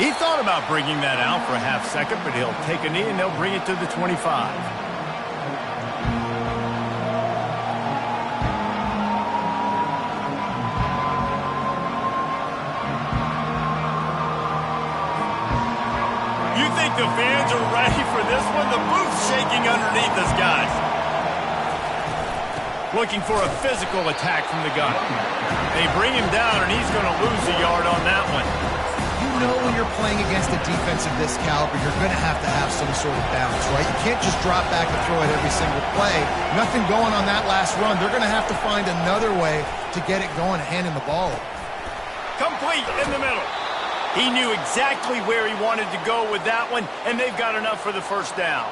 He thought about bringing that out for a half second, but he'll take a knee and they'll bring it to the 25. You think the fans are ready for this one? The booth's shaking underneath us, guys. Looking for a physical attack from the gun. They bring him down, and he's going to lose a yard on that one. You know when you're playing against a defense of this caliber, you're going to have some sort of balance, right? You can't just drop back and throw it every single play. Nothing going on that last run. They're going to have to find another way to get it going, handing the ball. Complete in the middle. He knew exactly where he wanted to go with that one, and they've got enough for the first down.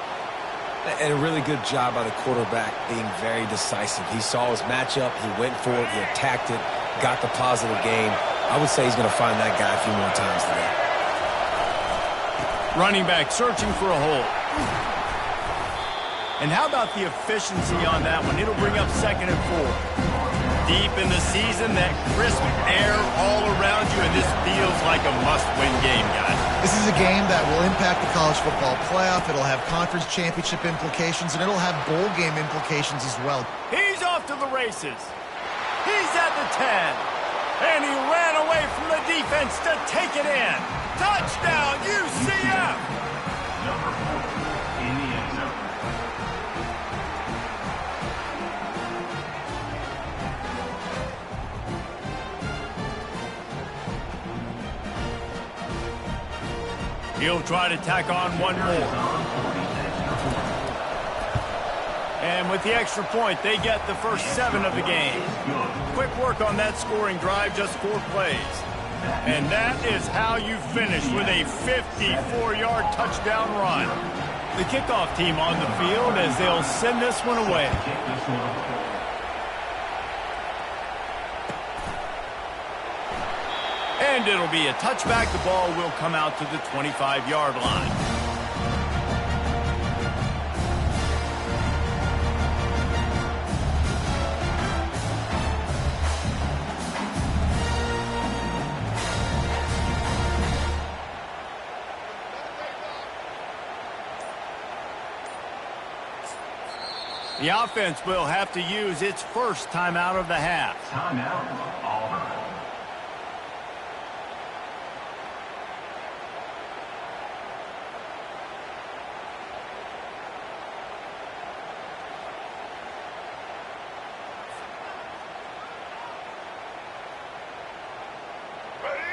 And a really good job by the quarterback being very decisive. He saw his matchup, he went for it, he attacked it, got the positive gain. I would say he's going to find that guy a few more times today. Running back searching for a hole. And how about the efficiency on that one? It'll bring up 2nd and 4. Deep in the season, that crisp air all around you, and this feels like a must-win game, guys. This is a game that will impact the college football playoff. It'll have conference championship implications, and it'll have bowl game implications as well. He's off to the races. He's at the 10. And he ran away from the defense to take it in. Touchdown, UCF! Number 4 in the end zone. He'll try to tack on one more. And with the extra point, they get the first 7 of the game. Quick work on that scoring drive, just 4 plays. And that is how you finish with a 54-yard touchdown run. The kickoff team on the field as they'll send this one away. And it'll be a touchback. The ball will come out to the 25-yard line. The offense will have to use its first timeout of the half. Timeout, Auburn.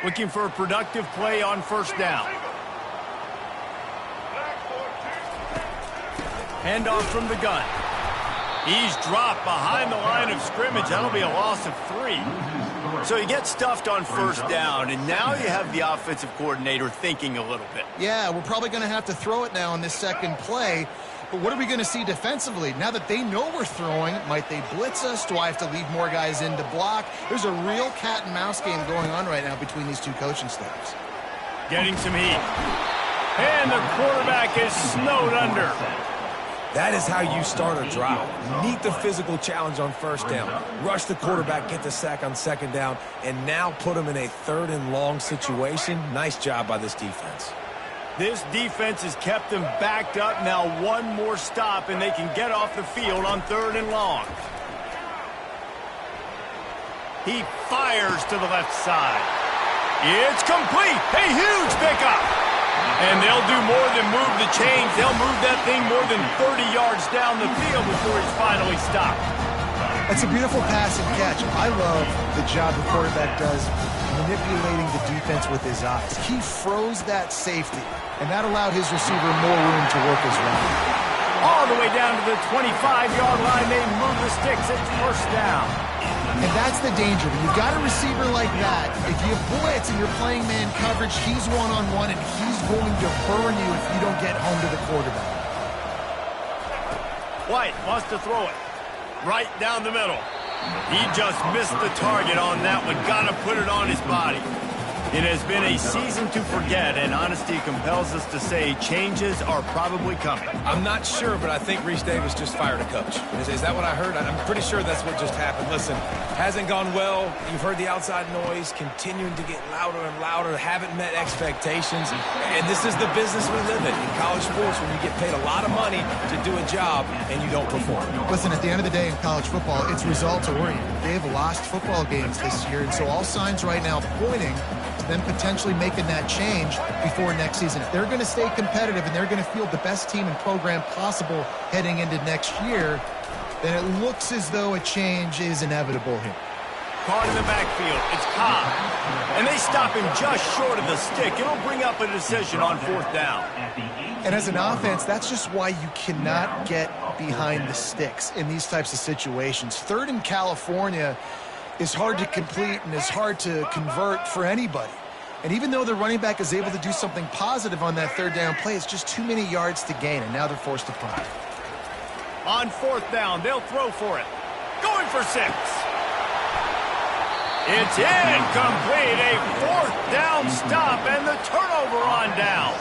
Looking for a productive play on first down. Handoff from the gun. He's dropped behind the line of scrimmage. That'll be a loss of 3. So he gets stuffed on first down, and now you have the offensive coordinator thinking a little bit. Yeah, we're probably going to have to throw it now on this second play. But what are we going to see defensively? Now that they know we're throwing, might they blitz us? Do I have to leave more guys in to block? There's a real cat and mouse game going on right now between these two coaching staffs. Getting some heat. And the quarterback is snowed under. That is how you start a drive. Meet the physical challenge on first down. Rush the quarterback, get the sack on second down, and now put him in a 3rd and long situation. Nice job by this defense. This defense has kept them backed up. Now one more stop, and they can get off the field on 3rd and long. He fires to the left side. It's complete. A huge pickup. And they'll do more than move the chains. They'll move that thing more than 30 yards down the field before he's finally stopped. That's a beautiful pass and catch. I love the job the quarterback does manipulating the defense with his eyes. He froze that safety, and that allowed his receiver more room to work his route. All the way down to the 25-yard line. They move the sticks. It's first down. And that's the danger. When you've got a receiver like that, if you blitz and you're playing man coverage, he's one-on-one, and he's going to burn you if you don't get home to the quarterback. White wants to throw it right down the middle. He just missed the target on that one. Got to put it on his body. It has been a season to forget, and honesty compels us to say changes are probably coming. I'm not sure, but I think Reese Davis just fired a coach. Is that what I heard? I'm pretty sure that's what just happened. Listen, hasn't gone well. You've heard the outside noise, continuing to get louder and louder, haven't met expectations. And this is the business we live in college sports, when you get paid a lot of money to do a job and you don't perform. Listen, at the end of the day in college football, it's results-oriented. They've lost football games this year, and so all signs right now pointing to them potentially making that change before next season. If they're going to stay competitive and they're going to field the best team and program possible heading into next year, then it looks as though a change is inevitable here. Caught in the backfield. It's Cobb. And they stop him just short of the stick. It'll bring up a decision on 4th down. And as an offense, that's just why you cannot get behind the sticks in these types of situations. 3rd in California is hard to complete and is hard to convert for anybody. And even though the running back is able to do something positive on that 3rd down play, it's just too many yards to gain, and now they're forced to punt. On 4th down, they'll throw for it. Going for 6. It's incomplete. A 4th down stop and the turnover on downs.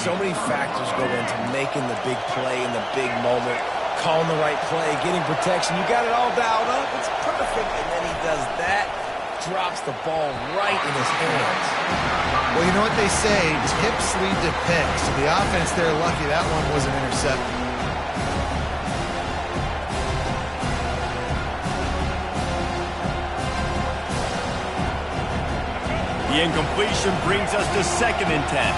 So many factors go into making the big play in the big moment, calling the right play, getting protection. You got it all dialed up. It's perfect. And then he does that, drops the ball right in his hands. Well, you know what they say, tips lead to picks. So the offense, they're lucky that one wasn't intercepted. The incompletion brings us to 2nd and 10.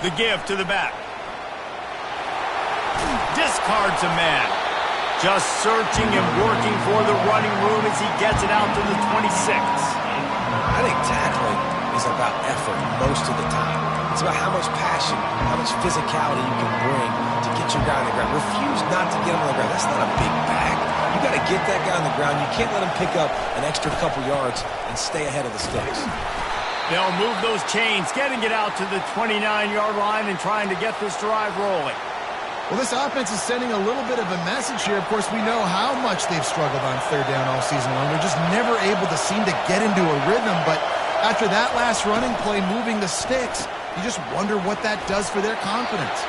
The give to the back. Discards a man. Just searching and working for the running room as he gets it out to the 26. I think tackling is about effort most of the time. It's about how much passion, how much physicality you can bring to get your guy on the ground. Refuse not to get him on the ground. That's not a big bag. You got to get that guy on the ground. You can't let him pick up an extra couple yards and stay ahead of the sticks. They'll move those chains, getting it out to the 29-yard line and trying to get this drive rolling. Well, this offense is sending a little bit of a message here. Of course, we know how much they've struggled on 3rd down all season long. They're just never able to seem to get into a rhythm. But after that last running play, moving the sticks, you just wonder what that does for their confidence.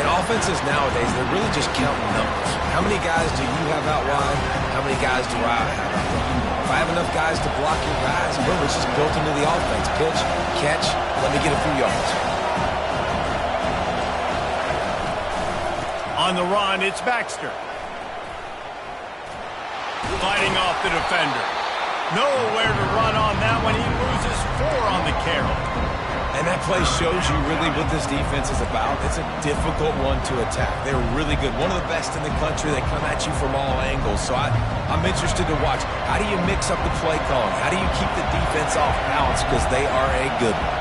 And offenses nowadays, they're really just counting numbers. How many guys do you have out wide? How many guys do I have out wide? If I have enough guys to block your guys, boom, it's just built into the offense. Pitch, catch, let me get a few yards. On the run, it's Baxter. Fighting off the defender. Nowhere to run on that one. He loses 4 on the carry. And that play shows you really what this defense is about. It's a difficult one to attack. They're really good. One of the best in the country. They come at you from all angles. So I'm interested to watch. How do you mix up the play calling? How do you keep the defense off balance? Because they are a good one.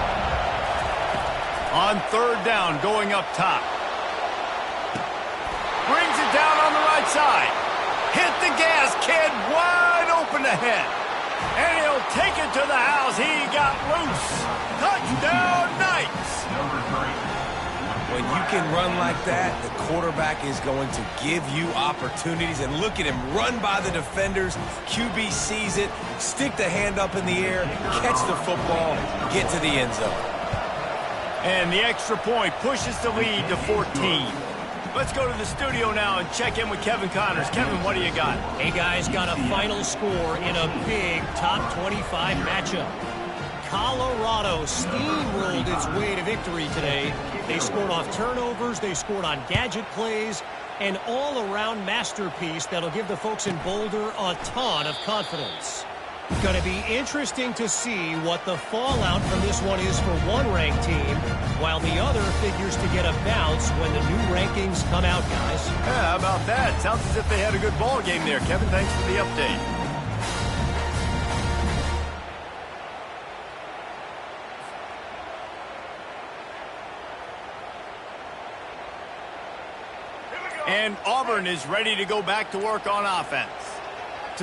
On 3rd down, going up top. Brings it down on the right side. Hit the gas, kid. Wide open ahead. And he'll take it to the house. He got loose. Touchdown, Knights. When you can run like that, the quarterback is going to give you opportunities. And look at him run by the defenders. QB sees it, stick the hand up in the air, catch the football, get to the end zone. And the extra point pushes the lead to 14. Let's go to the studio now and check in with Kevin Connors. Kevin, what do you got? Hey, guys, got a final score in a big top 25 matchup. Colorado steamrolled its way to victory today. They scored off turnovers, they scored on gadget plays, an all-around masterpiece that'll give the folks in Boulder a ton of confidence. Going to be interesting to see what the fallout from this one is for one ranked team, while the other figures to get a bounce when the new rankings come out, guys. Yeah, how about that? Sounds as if they had a good ball game there. Kevin, thanks for the update. And Auburn is ready to go back to work on offense.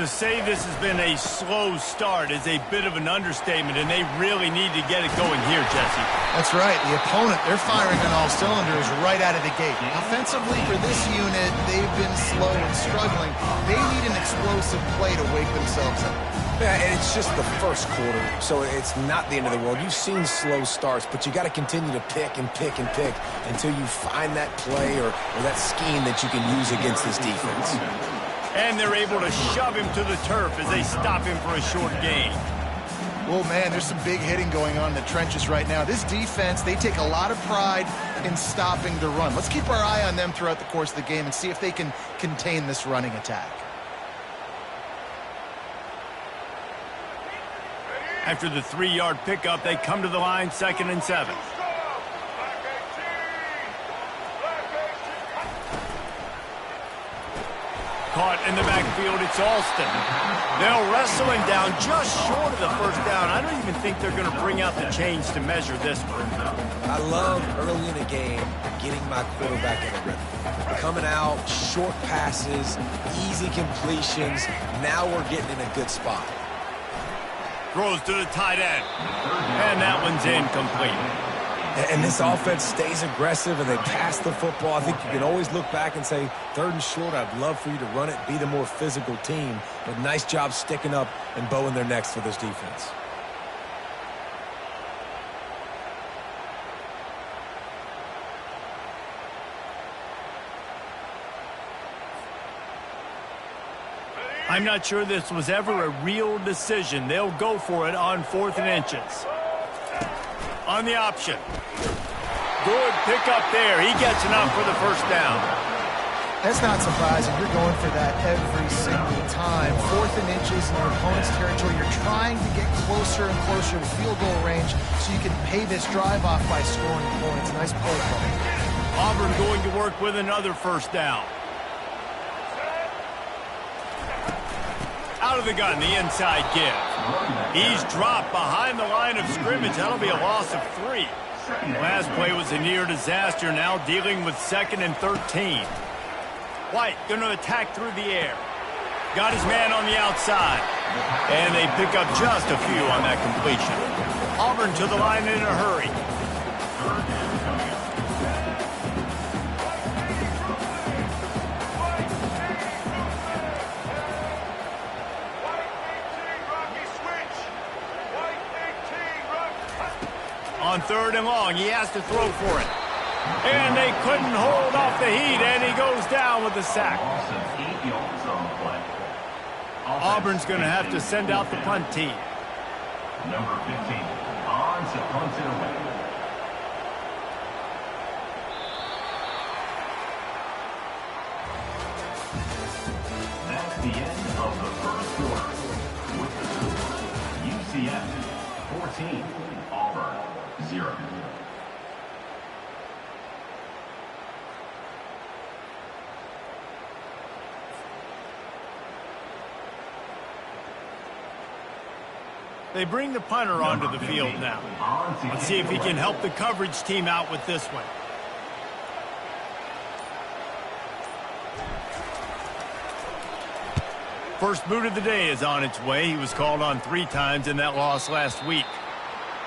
To say this has been a slow start is a bit of an understatement, and they really need to get it going here, Jesse. That's right. The opponent, they're firing on all cylinders right out of the gate. Offensively, for this unit, they've been slow and struggling. They need an explosive play to wake themselves up. Yeah, and it's just the first quarter, so it's not the end of the world. You've seen slow starts, but you got to continue to pick and pick and pick until you find that play or that scheme that you can use against this defense. And they're able to shove him to the turf as they stop him for a short gain. Well, man, there's some big hitting going on in the trenches right now. This defense, they take a lot of pride in stopping the run. Let's keep our eye on them throughout the course of the game and see if they can contain this running attack. After the 3-yard pickup, they come to the line, 2nd and 7. Caught in the backfield, it's Alston. They'll wrestle him down just short of the first down. I don't even think they're going to bring out the chains to measure this one. I love early in a game getting my quarterback in a rhythm. Coming out, short passes, easy completions. Now we're getting in a good spot. Throws to the tight end. And that one's incomplete. And this offense stays aggressive and they pass the football. I think you can always look back and say, 3rd and short, I'd love for you to run it, be the more physical team. But nice job sticking up and bowing their necks for this defense. I'm not sure this was ever a real decision. They'll go for it on 4th and inches. On the option. Good pick up there. He gets enough for the first down. That's not surprising. You're going for that every single time. 4th and inches in your opponent's territory. You're trying to get closer and closer to field goal range so you can pay this drive off by scoring points. Nice play call. Auburn going to work with another first down. Out of the gun, the inside give. He's dropped behind the line of scrimmage. That'll be a loss of 3. Last play was a near disaster. Now dealing with 2nd and 13. White going to attack through the air. Got his man on the outside. And they pick up just a few on that completion. Auburn to the line in a hurry. On 3rd and long, he has to throw for it. And they couldn't hold off the heat, and he goes down with the sack. Auburn's going to have to send out the punt team. Number 15, on to punt it away. That's the end of the first quarter. With the score, UCF 14, Auburn 0. They bring the punter onto the field now. Let's see if he can help the coverage team out with this one. First boot of the day is on its way. He was called on 3 times in that loss last week.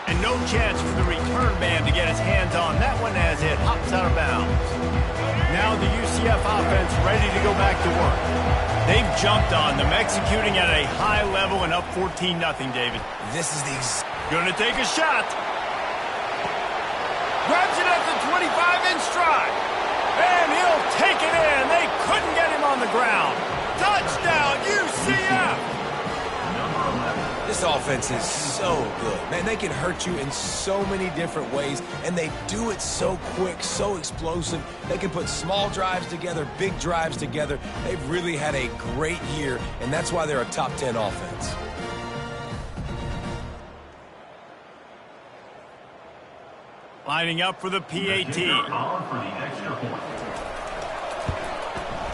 And no chance for the return man to get his hands on that one as it hops out of bounds. Now the UCF offense ready to go back to work. They've jumped on them, executing at a high level and up 14-0, David. This is the... Gonna take a shot. Grabs it at the 25-inch stride. And he'll take it in. They couldn't get him on the ground. Touchdown, UCF! This offense is so good. Man, they can hurt you in so many different ways, and they do it so quick, so explosive. They can put small drives together, big drives together. They've really had a great year, and that's why they're a top 10 offense. Lining up for the PAT.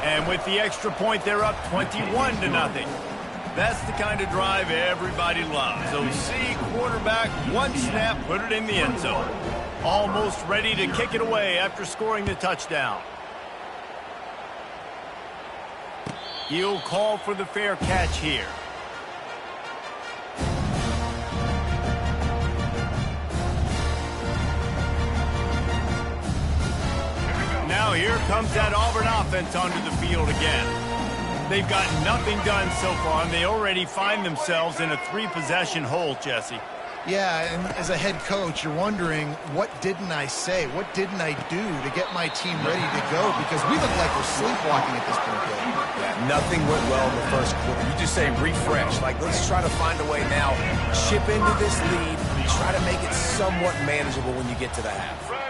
And with the extra point, they're up 21-0. That's the kind of drive everybody loves. OC quarterback, one snap, put it in the end zone. Almost ready to kick it away after scoring the touchdown. He'll call for the fair catch here. Now here comes that Auburn offense onto the field again. They've got nothing done so far, and they already find themselves in a 3-possession hole, Jesse. Yeah, and as a head coach, you're wondering, what didn't I say? What didn't I do to get my team ready to go? Because we look like we're sleepwalking at this point, Bill. Yeah, nothing went well in the first quarter. You just say refresh. Like, let's try to find a way now. Chip into this lead. Try to make it somewhat manageable when you get to the half.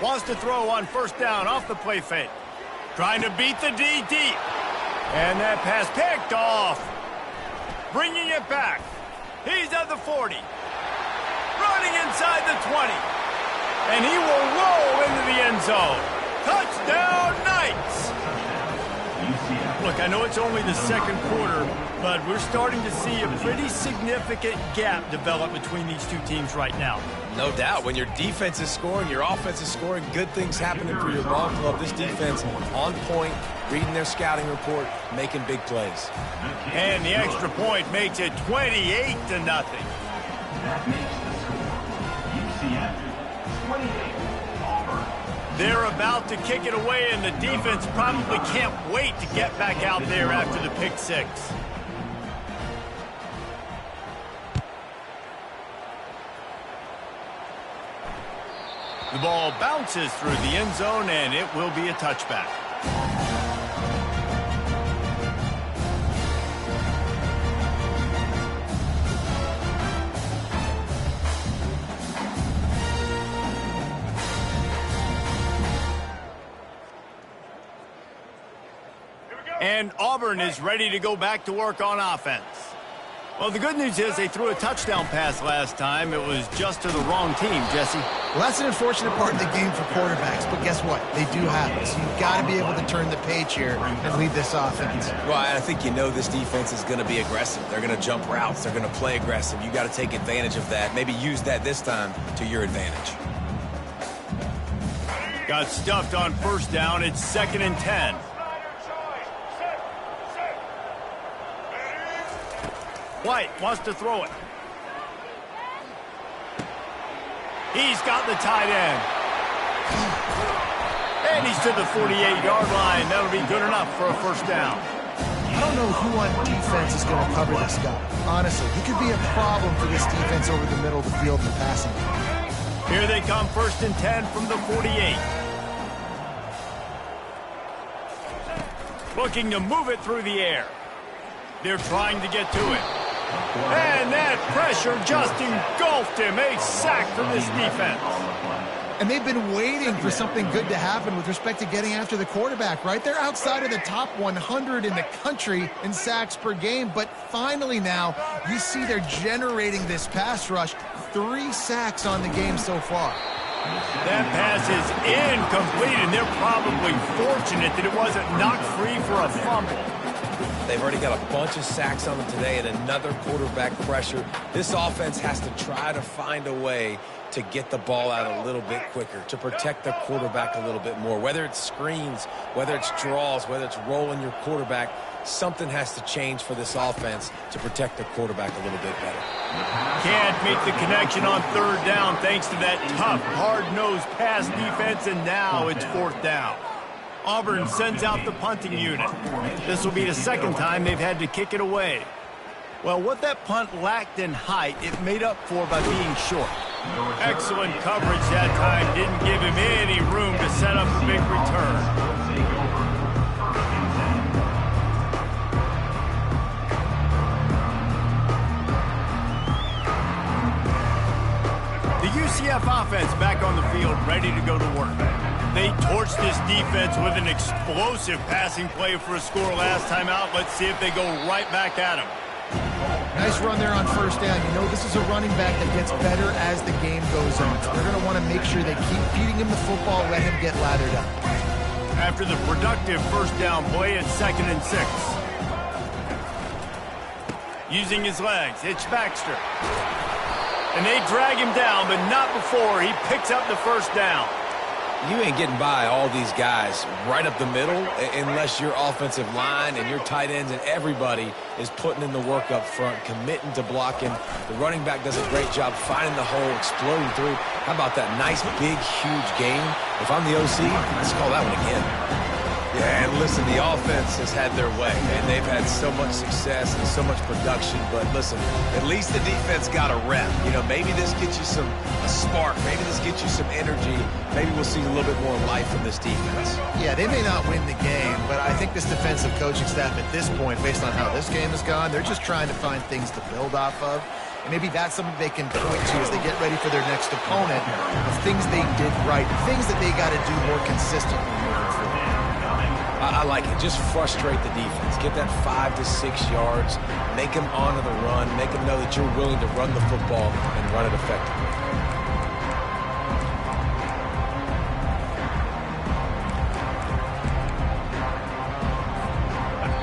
Wants to throw on first down off the play fake. Trying to beat the D deep. And that pass picked off. Bringing it back. He's at the 40. Running inside the 20. And he will roll into the end zone. Touchdown, Knights! Look, I know it's only the second quarter, but we're starting to see a pretty significant gap develop between these two teams right now. No doubt. When your defense is scoring, your offense is scoring, good things happening for your ball club. This defense on point, reading their scouting report, making big plays. And the extra point makes it 28-0. That makes the score UCF 28, Auburn. They're about to kick it away, and the defense probably can't wait to get back out there after the pick six. The ball bounces through the end zone, and it will be a touchback. And Auburn is ready to go back to work on offense. Well, the good news is they threw a touchdown pass last time. It was just to the wrong team, Jesse. Well, that's an unfortunate part of the game for quarterbacks, but guess what? They do have it, so you've got to be able to turn the page here and lead this offense. Well, I think you know this defense is going to be aggressive. They're going to jump routes. They're going to play aggressive. You got to take advantage of that. Maybe use that this time to your advantage. Got stuffed on first down. It's 2nd and 10. White wants to throw it. He's got the tight end. And he's to the 48-yard line. That'll be good enough for a first down. I don't know who on defense is going to cover this guy. Honestly, he could be a problem for this defense over the middle of the field in the passing game. Here they come, 1st and 10 from the 48. Looking to move it through the air. They're trying to get to it. And that pressure just engulfed him. A sack for this defense. And they've been waiting for something good to happen with respect to getting after the quarterback, right? They're outside of the top 100 in the country in sacks per game, but finally now you see they're generating this pass rush. 3 sacks on the game so far. That pass is incomplete, and they're probably fortunate that it wasn't knocked free for a fumble. They've already got a bunch of sacks on them today and another quarterback pressure. This offense has to try to find a way to get the ball out a little bit quicker, to protect the quarterback a little bit more. Whether it's screens, whether it's draws, whether it's rolling your quarterback, something has to change for this offense to protect the quarterback a little bit better. Can't make the connection on 3rd down thanks to that tough, hard-nosed pass defense, and now it's 4th down. Auburn sends out the punting unit. This will be the 2nd time they've had to kick it away. Well, what that punt lacked in height, it made up for by being short. Excellent coverage that time. Didn't give him any room to set up a big return. The UCF offense back on the field, ready to go to work. They torched this defense with an explosive passing play for a score last time out. Let's see if they go right back at him. Nice run there on first down. You know, this is a running back that gets better as the game goes on. So they're going to want to make sure they keep feeding him the football, let him get lathered up. After the productive first down play, it's 2nd and 6. Using his legs, it's Baxter. And they drag him down, but not before he picks up the first down. You ain't getting by all these guys right up the middle unless your offensive line and your tight ends and everybody is putting in the work up front, committing to blocking. The running back does a great job finding the hole, exploding through. How about that nice, big, huge gain? If I'm the OC, let's call that one again. Yeah, and listen, the offense has had their way, and they've had so much success and so much production. But listen, at least the defense got a rep. You know, maybe this gets you a spark. Maybe this gets you some energy. Maybe we'll see a little bit more life from this defense. Yeah, they may not win the game, but I think this defensive coaching staff at this point, based on how this game has gone, they're just trying to find things to build off of. And maybe that's something they can point to as they get ready for their next opponent of things they did right, things that they got to do more consistently moving forward. I like it. Just frustrate the defense. Get that 5 to 6 yards. Make them honor the run. Make them know that you're willing to run the football and run it effectively.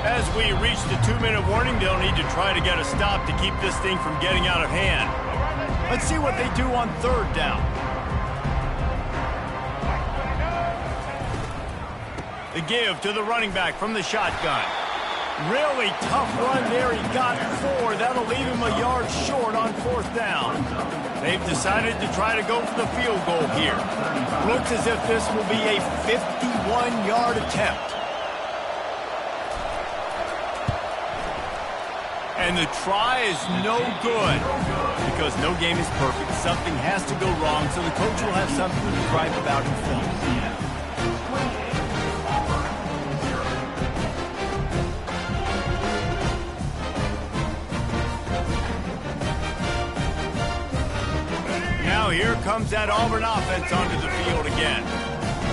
As we reach the 2-minute warning, they'll need to try to get a stop to keep this thing from getting out of hand. Let's see what they do on third down. The give to the running back from the shotgun. Really tough run there. He got 4. That'll leave him a yard short on fourth down. They've decided to try to go for the field goal here. Looks as if this will be a 51-yard attempt. And the try is no good because no game is perfect. Something has to go wrong, so the coach will have something to gripe about in film. Now here comes that Auburn offense onto the field again.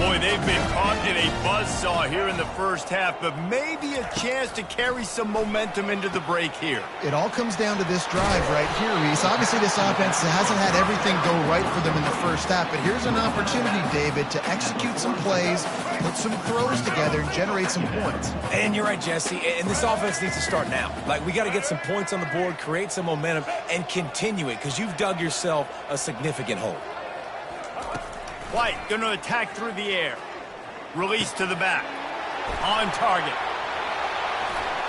Boy, they've been caught in a buzzsaw here in the first half, but maybe a chance to carry some momentum into the break here. It all comes down to this drive right here, Reese. Obviously, this offense hasn't had everything go right for them in the first half, but here's an opportunity, David, to execute some plays, put some throws together, and generate some points. And you're right, Jesse, and this offense needs to start now. Like, we got to get some points on the board, create some momentum, and continue it, because you've dug yourself a significant hole. White going to attack through the air. Release to the back. On target.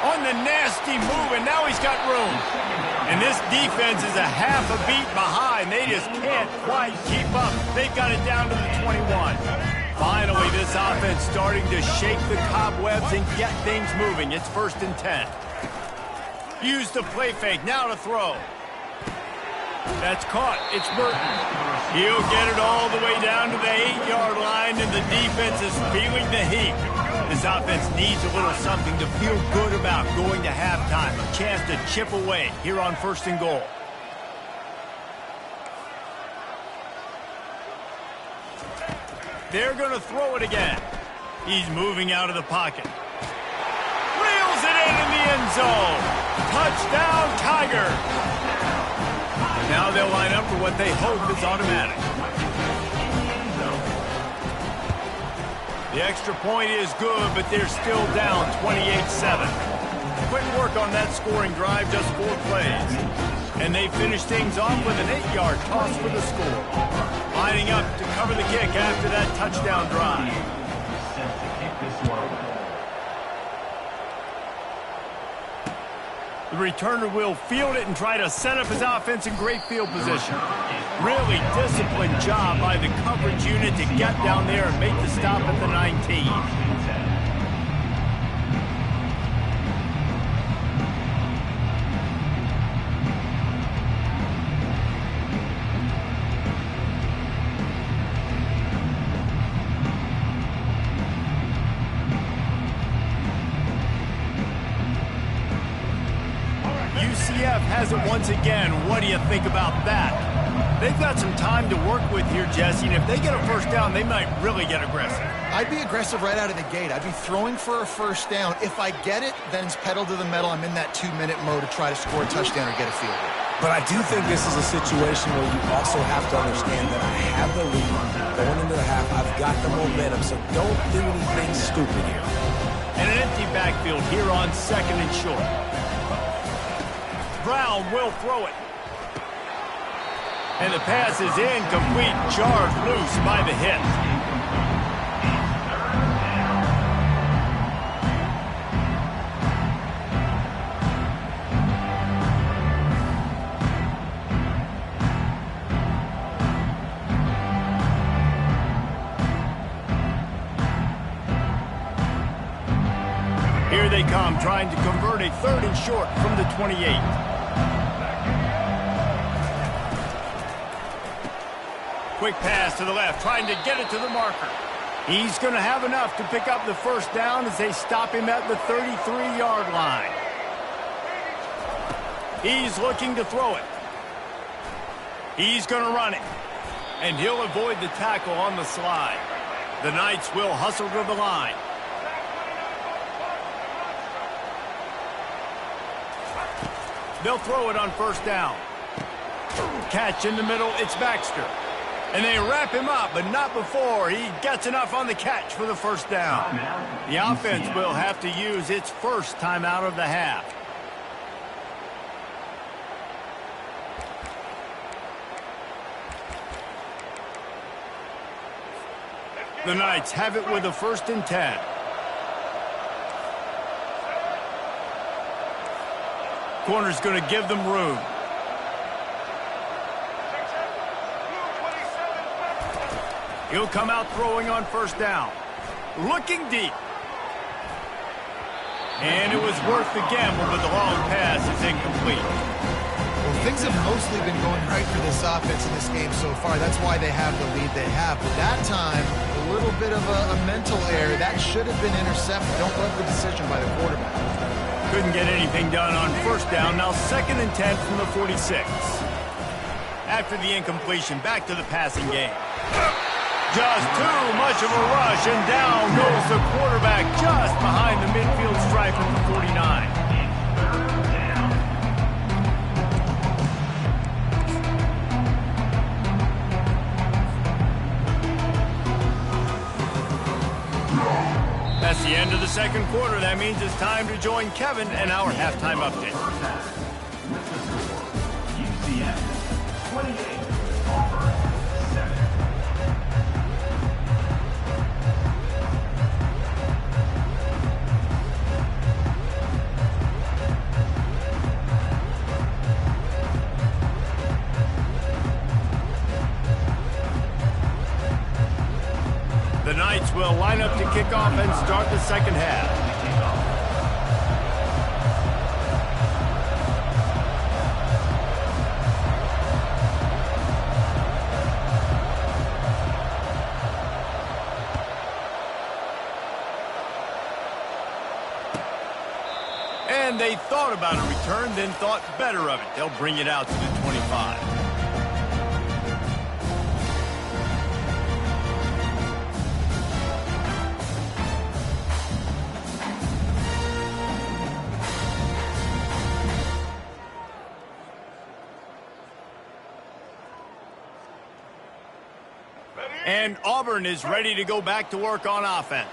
On the nasty move, and now he's got room. And this defense is a half a beat behind. They just can't quite keep up. They've got it down to the 21. Finally, this offense starting to shake the cobwebs and get things moving. It's 1st and 10. Use the play fake. Now to throw. That's caught. It's Burton. He'll get it all the way down to the 8-yard line, and the defense is feeling the heat. This offense needs a little something to feel good about going to halftime. A chance to chip away here on 1st and goal. They're going to throw it again. He's moving out of the pocket. Reels it in the end zone. Touchdown, Tiger. Now they'll line up for what they hope is automatic. The extra point is good, but they're still down 28-7. Quick work on that scoring drive, just 4 plays. And they finish things off with an 8-yard toss for the score. Lining up to cover the kick after that touchdown drive. The returner will field it and try to set up his offense in great field position. Really disciplined job by the coverage unit to get down there and make the stop at the 19. UCF has it once again. What do you think about that? They've got some time to work with here, Jesse, and if they get a first down, they might really get aggressive. I'd be aggressive right out of the gate. I'd be throwing for a first down. If I get it, then it's pedal to the metal. I'm in that 2-minute mode to try to score a touchdown or get a field goal. But I do think this is a situation where you also have to understand that I have the lead going into the half. I've got the momentum, so don't do anything stupid here. And an empty backfield here on 2nd and short. Brown will throw it. And the pass is incomplete, jarred loose by the hit. Here they come, trying to convert a 3rd and short from the 28. Quick pass to the left, trying to get it to the marker. He's going to have enough to pick up the first down as they stop him at the 33-yard line. He's looking to throw it. He's going to run it. And he'll avoid the tackle on the slide. The Knights will hustle to the line. They'll throw it on first down. Catch in the middle, it's Baxter. And they wrap him up, but not before he gets enough on the catch for the first down. The offense will have to use its first timeout of the half. The Knights have it with a 1st and 10. Corner's going to give them room. He'll come out throwing on first down. Looking deep. And it was worth the gamble, but the long pass is incomplete. Well, things have mostly been going right for this offense in this game so far. That's why they have the lead they have. But that time, a little bit of a mental error. That should have been intercepted. Don't love the decision by the quarterback. Couldn't get anything done on first down. Now 2nd and 10 from the 46. After the incompletion, back to the passing game. Just too much of a rush, and down goes the quarterback just behind the midfield stripe at the 49. That's the end of the 2nd quarter. That means it's time to join Kevin and our halftime update. UCF 28, Auburn 7. The Knights will line up to kick off and start the 2nd half. And they thought about a return, then thought better of it. They'll bring it out to the 25. And Auburn is ready to go back to work on offense.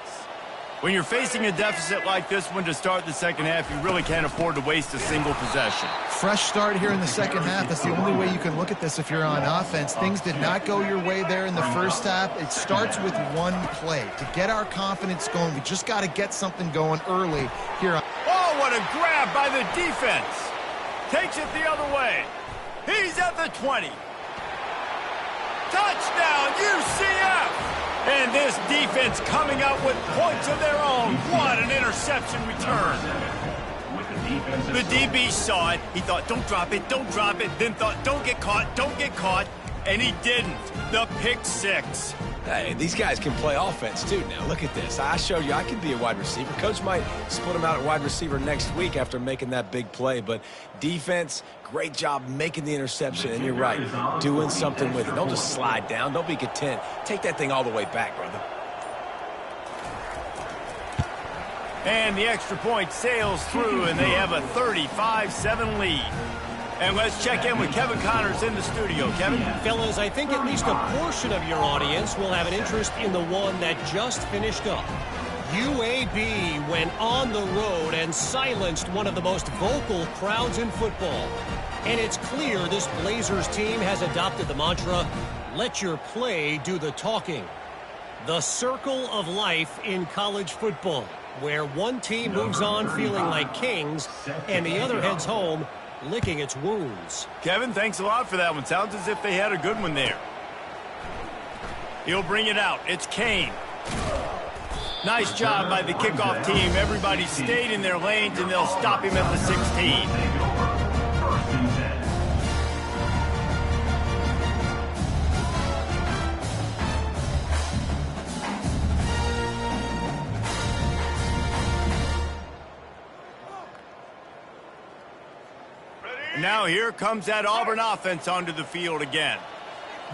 When you're facing a deficit like this one to start the 2nd half, you really can't afford to waste a single possession. Fresh start here in the 2nd half. That's the only way you can look at this if you're on offense. Things did not go your way there in the 1st half. It starts with one play. To get our confidence going, we just got to get something going early here. Oh, what a grab by the defense. Takes it the other way. He's at the 20. Touchdown, UCF! And this defense coming out with points of their own. What an interception return. The DB saw it. He thought, don't drop it, then thought, don't get caught, and he didn't. The pick 6. Hey, these guys can play offense, too, now. Look at this. I showed you I can be a wide receiver. Coach might split him out at wide receiver next week after making that big play. But defense, great job making the interception. And you're right, doing something with it. Don't just slide down. Don't be content. Take that thing all the way back, brother. And the extra point sails through, and they have a 35-7 lead. And let's check in with Kevin Connors in the studio. Kevin? Fellas, I think at least a portion of your audience will have an interest in the one that just finished up. UAB went on the road and silenced one of the most vocal crowds in football. And it's clear this Blazers team has adopted the mantra, let your play do the talking. The circle of life in college football, where one team moves on feeling like kings and the other heads home licking its wounds. Kevin, thanks a lot for that one. Sounds as if they had a good one there. He'll bring it out. It's Kane. Nice job by the kickoff team. Everybody stayed in their lanes, and they'll stop him at the 16. Now here comes that Auburn offense onto the field again.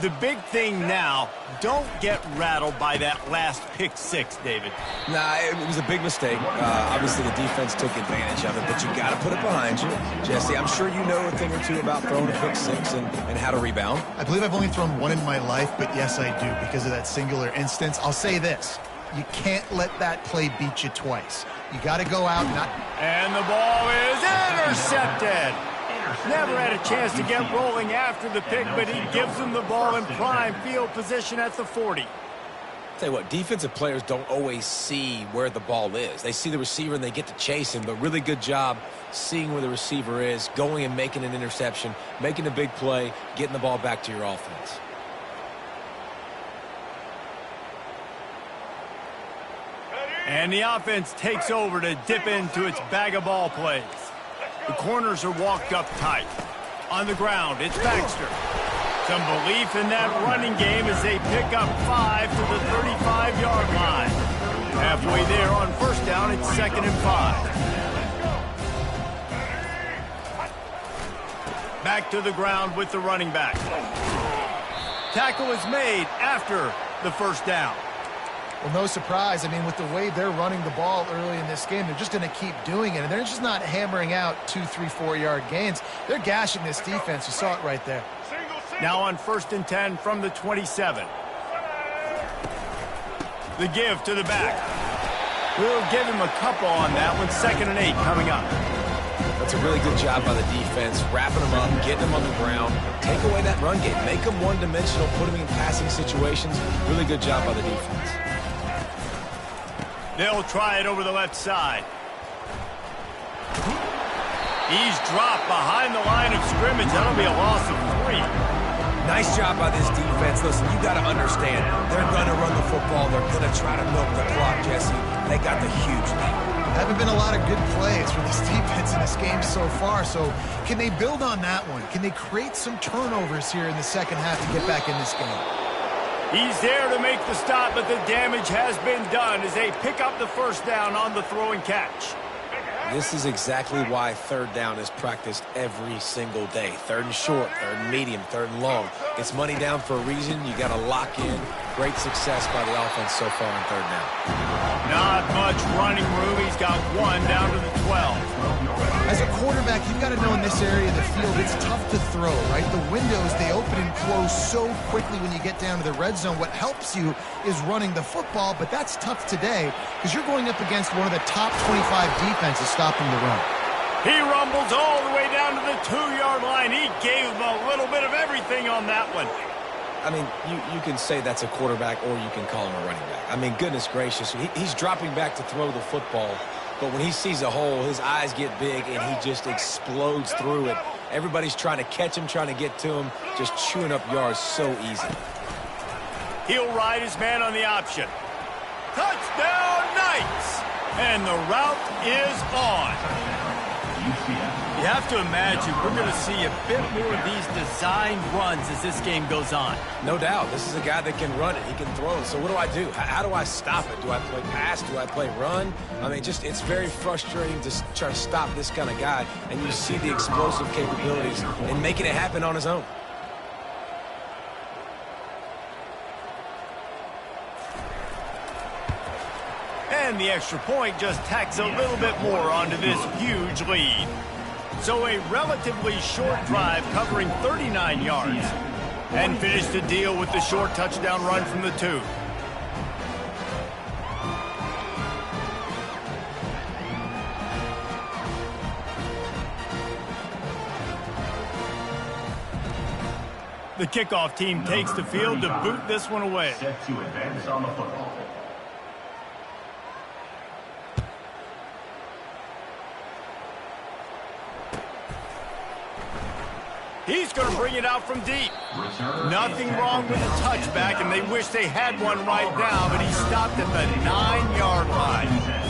The big thing now, don't get rattled by that last pick six, David. Nah, it was a big mistake. Obviously, the defense took advantage of it, but you got to put it behind you. Jesse, I'm sure you know a thing or two about throwing a pick six and how to rebound. I believe I've only thrown one in my life, but yes, I do because of that singular instance. I'll say this. You can't let that play beat you twice. You got to go out And the ball is intercepted. Never had a chance to get rolling after the pick, but he gives them the ball in prime field position at the 40. Tell you what, defensive players don't always see where the ball is. They see the receiver and they get to chase him, but really good job seeing where the receiver is, going and making an interception, making a big play, getting the ball back to your offense. And the offense takes over to dip into its bag of ball plays. The corners are walked up tight. On the ground, it's Baxter. Some belief in that running game as they pick up 5 to the 35-yard line. Halfway there on first down, it's 2nd and 5. Back to the ground with the running back. Tackle is made after the first down. Well, no surprise. I mean, with the way they're running the ball early in this game, they're just going to keep doing it. And they're just not hammering out 2, 3, 4-yard gains. They're gashing this defense. You saw it right there. Now on 1st and 10 from the 27. The give to the back. We'll give him a couple on that one. 2nd and 8 coming up. That's a really good job by the defense, wrapping them up, getting them on the ground, take away that run game, make them one-dimensional, put them in passing situations. Really good job by the defense. They'll try it over the left side. He's dropped behind the line of scrimmage. That'll be a loss of 3. Nice job by this defense. Listen, you got to understand, they're going to run the football. They're going to try to milk the clock, Jesse. They got the huge lead. Haven't been a lot of good plays for this defense in this game so far. So can they build on that one? Can they create some turnovers here in the second half to get back in this game? He's there to make the stop, but the damage has been done as they pick up the first down on the throw and catch. This is exactly why 3rd down is practiced every single day. 3rd and short, 3rd and medium, 3rd and long. It's money down for a reason. You got to lock in. Great success by the offense so far on 3rd down. Not much running room. He's got 1 down to the 12. As a quarterback, you've got to know in this area of the field, it's tough to throw, right? The windows, they open and close so quickly when you get down to the red zone. What helps you is running the football, but that's tough today because you're going up against one of the top 25 defenses stopping the run. He rumbles all the way down to the 2-yard line. He gave him a little bit of everything on that one. I mean, you can say that's a quarterback or you can call him a running back. I mean, goodness gracious, he's dropping back to throw the football. But when he sees a hole, his eyes get big, and he just explodes through it. Everybody's trying to catch him, trying to get to him, just chewing up yards so easy. He'll ride his man on the option. Touchdown, Knights! And the route is on. You have to imagine we're going to see a bit more of these designed runs as this game goes on. No doubt. This is a guy that can run it. He can throw it. So what do I do? How do I stop it? Do I play pass? Do I play run? I mean, it's very frustrating to try to stop this kind of guy. And you see the explosive capabilities and making it happen on his own. And the extra point just tacks a little bit more onto this huge lead. So a relatively short drive covering 39 yards. And finish the deal with the short touchdown run from the 2. The kickoff team takes the field to boot this one away. Set to advance on the football. He's going to bring it out from deep. Nothing wrong with the touchback, and they wish they had one right now, but he stopped at the 9-yard line.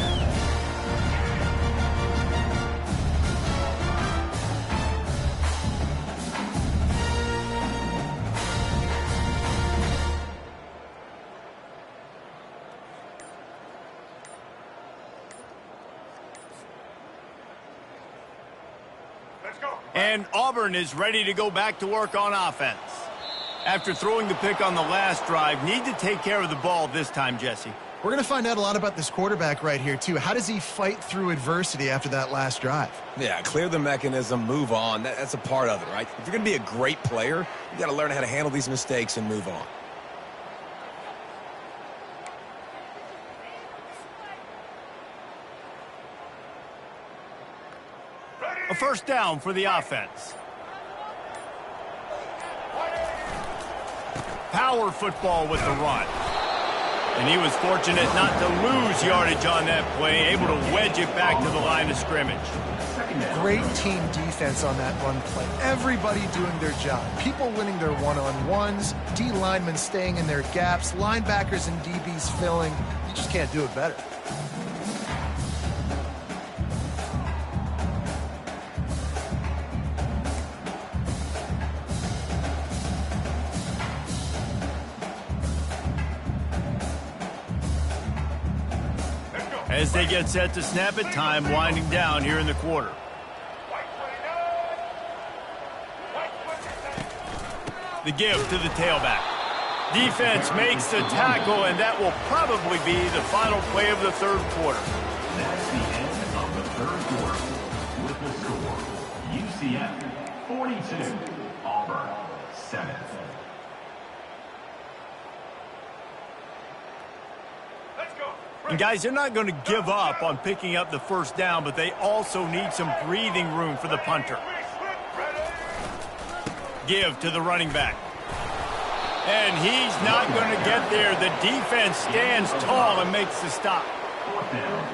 And Auburn is ready to go back to work on offense. After throwing the pick on the last drive, need to take care of the ball this time, Jesse. We're going to find out a lot about this quarterback right here, too. How does he fight through adversity after that last drive? Yeah, clear the mechanism, move on. That's a part of it, right? If you're going to be a great player, you got to learn how to handle these mistakes and move on. A first down for the offense. Power football with the run. And he was fortunate not to lose yardage on that play, able to wedge it back to the line of scrimmage. Great team defense on that run play. Everybody doing their job. People winning their one-on-ones, D linemen staying in their gaps, linebackers and DBs filling. You just can't do it better. As they get set to snap it, time winding down here in the quarter. The give to the tailback. Defense makes the tackle, and that will probably be the final play of the third quarter. That's the end of the third quarter. With the score, UCF 42, Auburn 7. And guys, they're not going to give up on picking up the first down, but they also need some breathing room for the punter. Give to the running back. And he's not going to get there. The defense stands tall and makes the stop.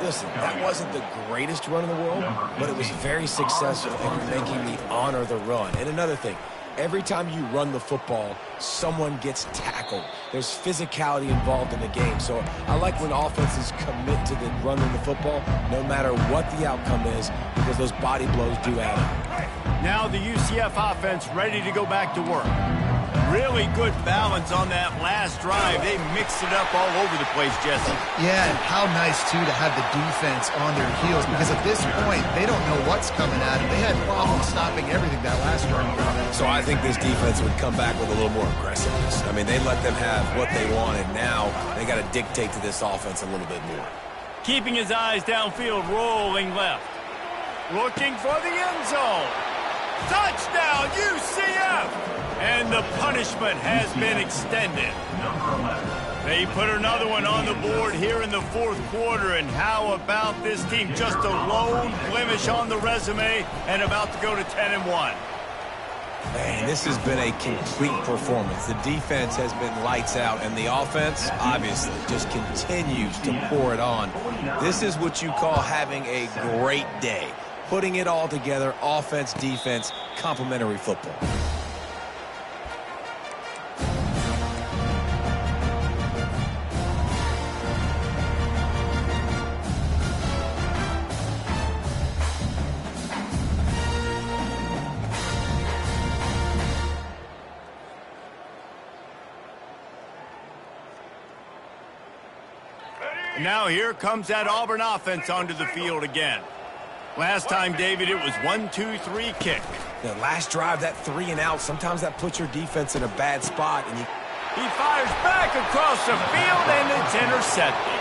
Listen, that wasn't the greatest run in the world, but it was very successful in making me honor the run. And another thing, every time you run the football, someone gets tackled. There's physicality involved in the game. So I like when offenses commit to the running the football, no matter what the outcome is, because those body blows do add up. Now the UCF offense ready to go back to work. Really good balance on that last drive. They mixed it up all over the place, Jesse. Yeah, and how nice, too, to have the defense on their heels, because at this point, they don't know what's coming at them. They had problems stopping everything that last run. So I think this defense would come back with a little more aggressiveness. I mean, they let them have what they wanted. Now they got to dictate to this offense a little bit more. Keeping his eyes downfield, rolling left. Looking for the end zone. Touchdown, UCF! And the punishment has been extended. They put another one on the board here in the fourth quarter. And how about this team? Just a lone blemish on the resume and about to go to 10-1. Man, this has been a complete performance. The defense has been lights out, and the offense, obviously, just continues to pour it on. This is what you call having a great day. Putting it all together, offense, defense, complementary football. Now here comes that Auburn offense onto the field again. Last time, David, it was 1-2-3 kick. The last drive, that 3 and out, sometimes that puts your defense in a bad spot. And he fires back across the field, and it's intercepted.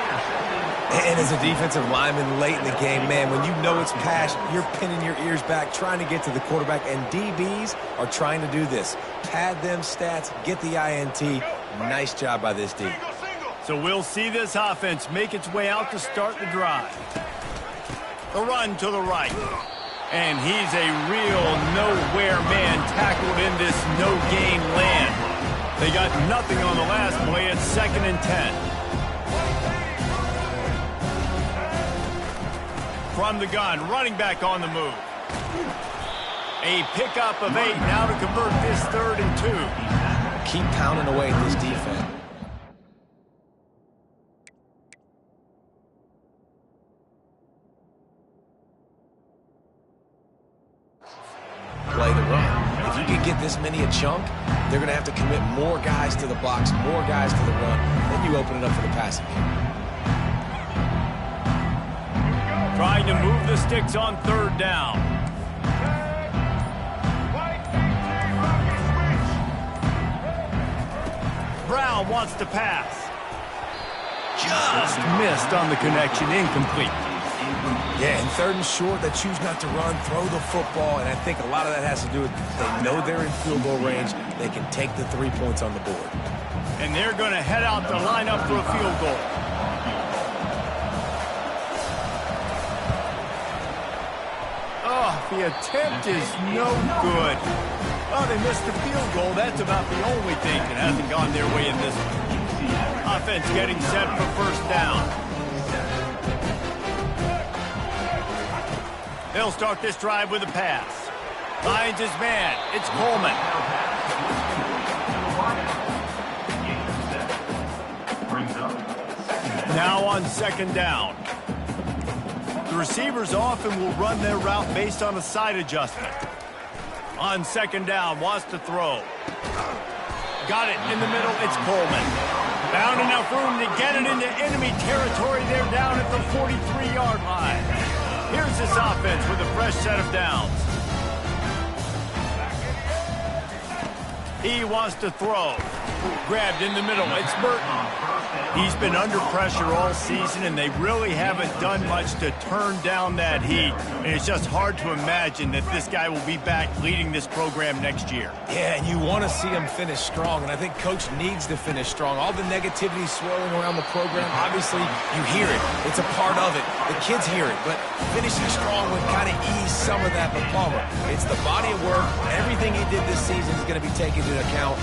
And as a defensive lineman late in the game, man, when you know it's passed, you're pinning your ears back, trying to get to the quarterback. And DBs are trying to do this. Pad them stats, get the INT. Nice job by this D. So we'll see this offense make its way out to start the drive. The run to the right. And he's a real nowhere man tackled in this no-gain land. They got nothing on the last play. It's 2nd and 10. From the gun, running back on the move. A pickup of 8 now to convert this 3rd and 2. Keep pounding away at this defense. Play the run. If you can get this many a chunk, they're going to have to commit more guys to the box, more guys to the run. Then you open it up for the passing game. Trying to move the sticks on 3rd down. Brown wants to pass. Just missed on the connection, incomplete. Yeah, and 3rd and short, they choose not to run, throw the football, and I think a lot of that has to do with they know they're in field goal range. They can take the 3 points on the board. And they're going to head out to line up for a field goal. Oh, the attempt is no good. Oh, they missed the field goal. That's about the only thing that hasn't gone their way in this one. Offense getting set for 1st down. They'll start this drive with a pass. Finds his man. It's Coleman. Now on 2nd down. The receivers often will run their route based on a side adjustment. On 2nd down, wants to throw. Got it in the middle, it's Coleman. Found enough room to get it into enemy territory. They're down at the 43-yard line. Here's this offense with a fresh set of downs. He wants to throw. Grabbed in the middle, it's Burton. He's been under pressure all season, and they really haven't done much to turn down that heat. And it's just hard to imagine that this guy will be back leading this program next year. Yeah, and you want to see him finish strong, and I think Coach needs to finish strong. All the negativity swirling around the program, obviously, you hear it. It's a part of it. The kids hear it, but finishing strong would kind of ease some of that with Palmer. It's the body of work. Everything he did this season is going to be taken into account,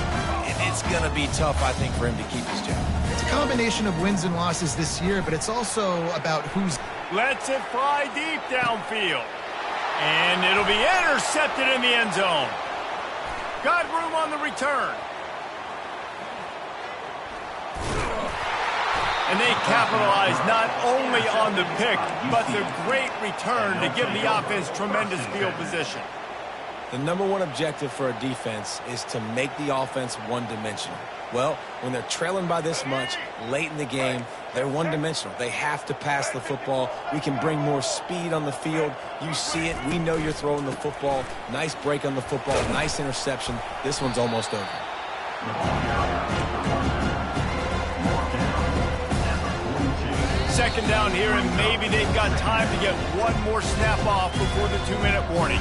and it's going to be tough, I think, for him to keep his job. It's a combination of wins and losses this year, but it's also about who's... Lets it fly deep downfield. And it'll be intercepted in the end zone. Got room on the return. And they capitalize not only on the pick, but the great return to give the offense tremendous field position. The #1 objective for a defense is to make the offense one-dimensional. Well, when they're trailing by this much late in the game, they're one-dimensional. They have to pass the football. We can bring more speed on the field. You see it. We know you're throwing the football. Nice break on the football. Nice interception. This one's almost over. 2nd down here, and maybe they've got time to get one more snap off before the 2-minute warning.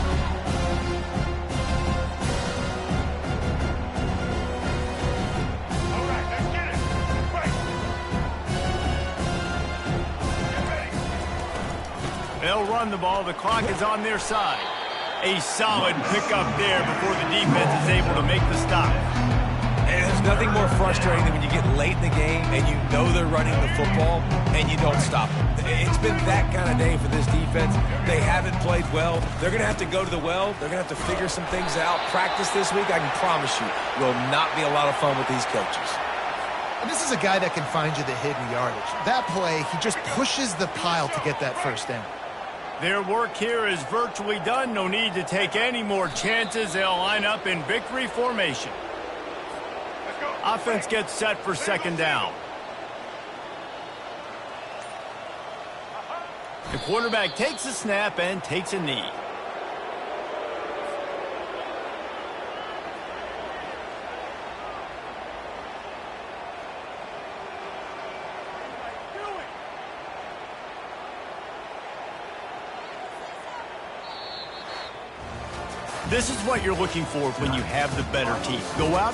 They'll run the ball. The clock is on their side. A solid pickup there before the defense is able to make the stop. And there's nothing more frustrating than when you get late in the game and you know they're running the football and you don't stop them. It's been that kind of day for this defense. They haven't played well. They're going to have to go to the well. They're going to have to figure some things out. Practice this week, I can promise you, will not be a lot of fun with these coaches. And this is a guy that can find you the hidden yardage. That play, he just pushes the pile to get that 1st down. Their work here is virtually done. No need to take any more chances. They'll line up in victory formation. Offense gets set for 2nd down. The quarterback takes a snap and takes a knee. This is what you're looking for when you have the better team. Go out and